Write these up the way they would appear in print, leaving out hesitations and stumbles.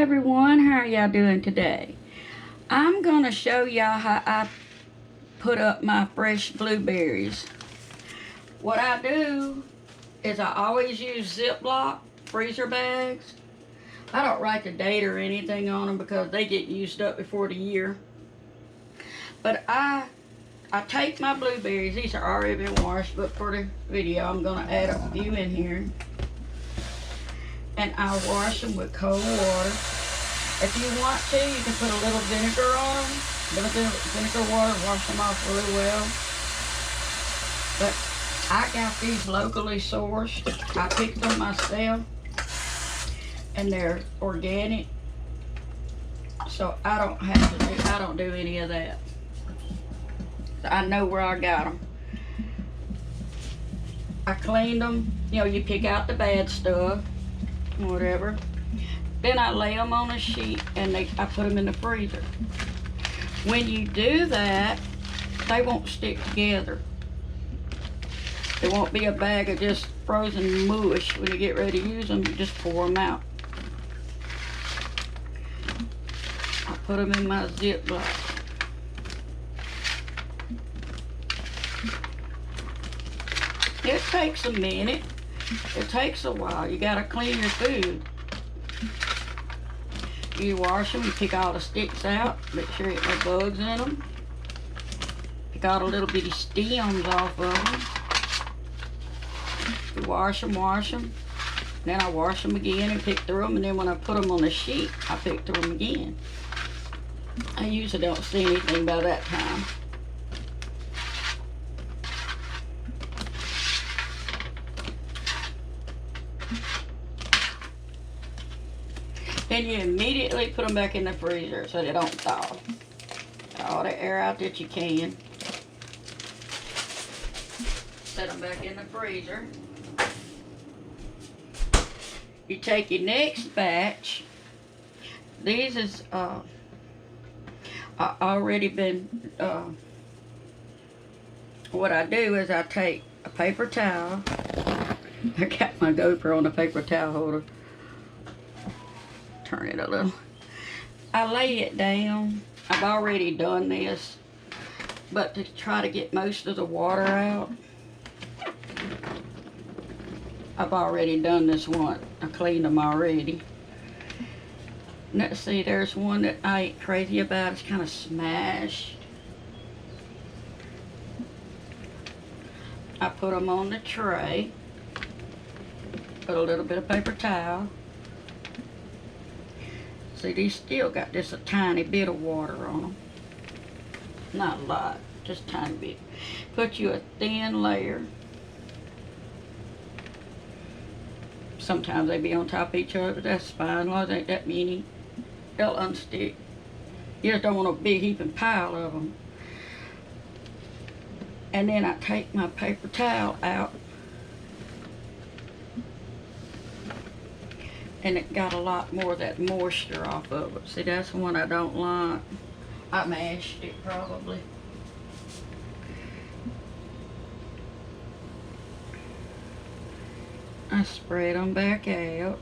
everyone, how are y'all doing today? I'm gonna show y'all how I put up my fresh blueberries. What I do is I always use Ziploc freezer bags. I don't write the date or anything on them because they get used up before the year. But I take my blueberries, these are already been washed, but for the video I'm gonna add a few in here. And I wash them with cold water. If you want to, you can put a little vinegar on them. Vinegar water, wash them off really well. But I got these locally sourced. I picked them myself. And they're organic. So I don't do any of that. So I know where I got them. I cleaned them. You know, you pick out the bad stuff. Whatever. Then I lay them on a sheet and I put them in the freezer. When you do that, they won't stick together. There won't be a bag of just frozen mush. When you get ready to use them, you just pour them out. I put them in my Ziploc. It takes a minute. It takes a while. You gotta clean your food. You wash them, you pick all the sticks out, make sure you have no bugs in them. Pick all the little bitty stems off of them. You wash them. Then I wash them again and pick through them, and then when I put them on the sheet, I pick through them again. I usually don't see anything by that time. Then you immediately put them back in the freezer so they don't thaw. Get all the air out that you can. Set them back in the freezer. You take your next batch. These is already been. What I do is I take a paper towel. I got my GoPro on the paper towel holder. Turn it a little. I lay it down. I've already done this, but to try to get most of the water out, I've already done this one. I cleaned them already. Let's see, there's one that I ain't crazy about. It's kind of smashed. I put them on the tray. Put a little bit of paper towel. See, these still got just a tiny bit of water on them. Not a lot, just a tiny bit. Put you a thin layer. Sometimes they be on top of each other, but that's fine, as long as ain't that many. They'll unstick. You just don't want a big heaping pile of them. And then I take my paper towel out. And it got a lot more of that moisture off of it. See, that's the one I don't like. I mashed it probably. I spread them back out.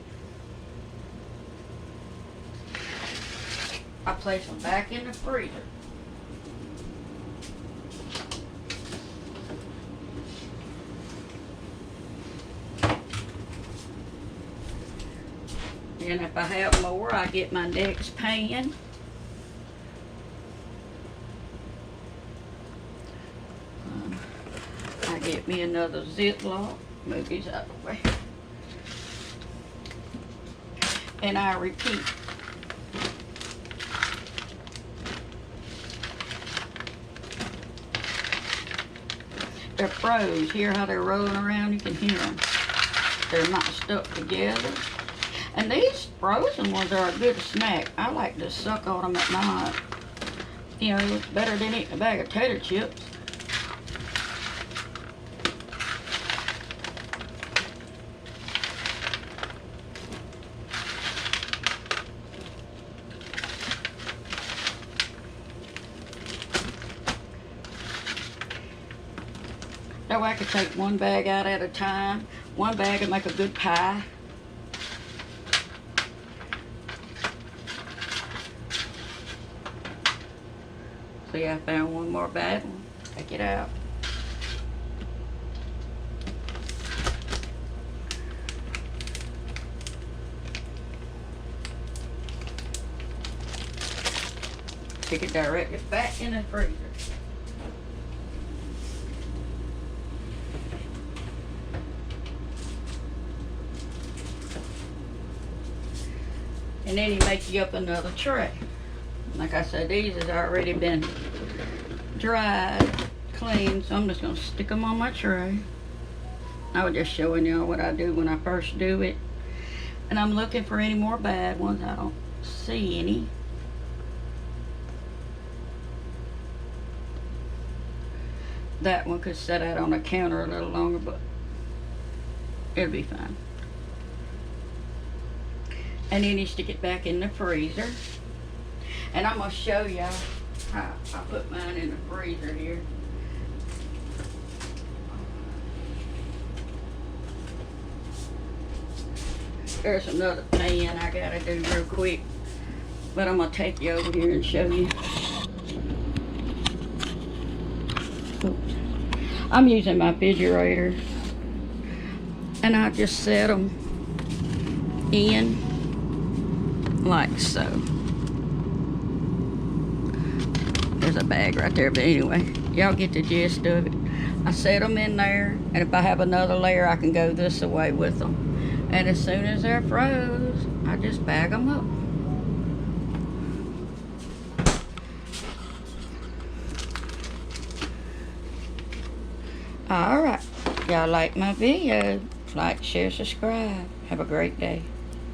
I place them back in the freezer. And if I have more, I get my next pan. I get me another Ziploc. Move these out of the way. And I repeat. They're froze. Hear how they're rolling around? You can hear them. They're not stuck together. And these frozen ones are a good snack. I like to suck on them at night. You know, it's better than eating a bag of tater chips. That way I could take one bag out at a time. One bag would make a good pie. See, I found one more bad one. Take it out. Stick it directly back in the freezer. And then you make you up another tray. Like I said, these has already been dried, cleaned, so I'm just gonna stick them on my tray. I was just showing y'all what I do when I first do it. And I'm looking for any more bad ones. I don't see any. That one could set out on the counter a little longer, but it'll be fine. And then you stick it back in the freezer. And I'm gonna show y'all how I put mine in the freezer here. There's another pan I gotta do real quick, but I'm gonna take you over here and show you. Oops. I'm using my refrigerator, and I just set them in like so. There's a bag right there, but anyway, y'all get the gist of it. I set them in there, and if I have another layer, I can go this away with them. And as soon as they're froze, I just bag them up. Alright, y'all like my video, like, share, subscribe. Have a great day.